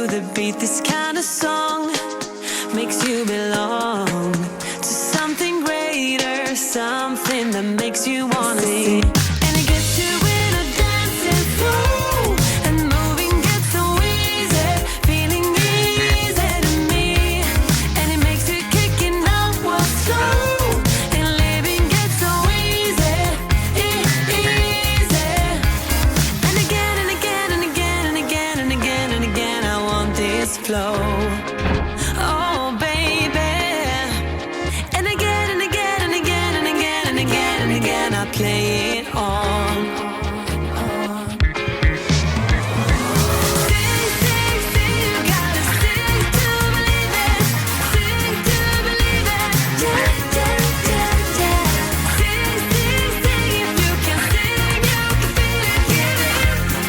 the beat. This kind of song makes you belong to something greater, something that makes you wanna sing. And it gets you in a dancing flow, and moving gets so easy, feeling easy to me. And it makes you kicking out what's slow, and living gets so easy, easy. And again and again and again and again and again and again, I want this flow. Oh baby. And again and again and again and again and again and again, I play it on. Sing, sing, sing, you gotta sing to believe it. Sing to believe it. Yeah, yeah, yeah, yeah. Sing, sing, sing, if you can sing, you can feel it. Give it,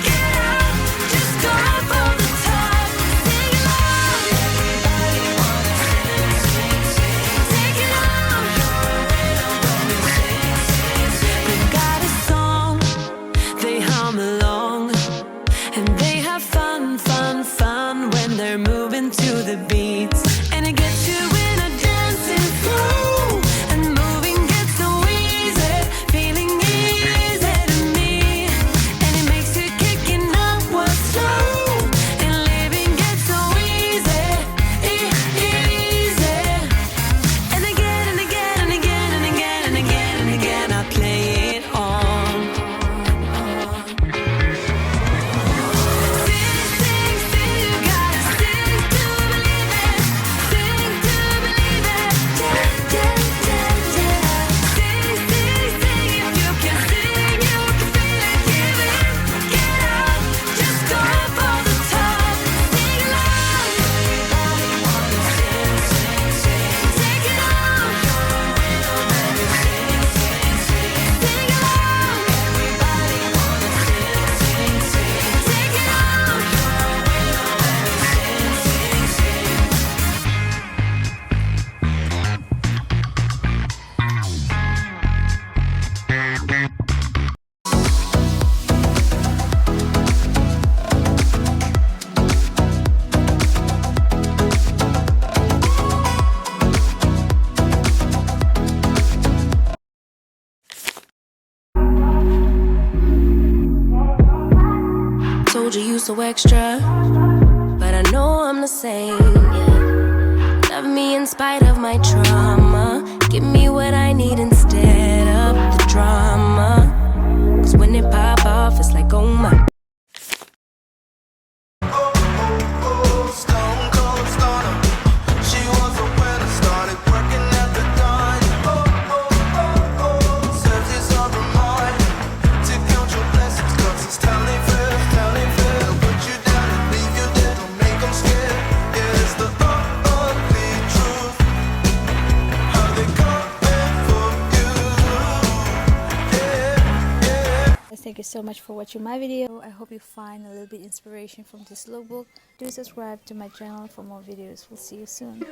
get out, just go for the top. Sing along. Everybody wanna sing, sing, sing. Take it on. They've got a song, they hum along, and they have fun, fun, fun when they're moving to the beats. And it gets you in a dancing flow, and moving gets so easy, feeling easy to me. And it makes you kicking up what's slow, and living gets so easy, easy. And again and again and again and again and again and again, I play it on. Sing, sing, sing, you gotta sing to believe it. Sing to believe it. Yeah, yeah, yeah, yeah. Sing, sing, sing, if you can sing, you can feel it. Give it, get out, just go for the top. Sing along. Everybody wanna sing, sing, sing. Take it on. Sing along. Everybody wanna sing, sing, sing. Take it on. Told you you so extra, but I know I'm the same. Yeah. Love me in spite of my trauma. Give me what I need instead of the drama. Cause when it pop off, it's like, oh my. Stone cold stunner. She was a winner, started working at the diner. Serves as a reminder to count your blessings, 'cause it's telling fair. They'll put you down and leave you there, don't make them scared. Yeah, it's the ugly truth. How they coming for you. Yeah, yeah. Thank you so much for watching my video. I hope you find a little bit inspiration from this lookbook. Do subscribe to my channel for more videos. We'll see you soon.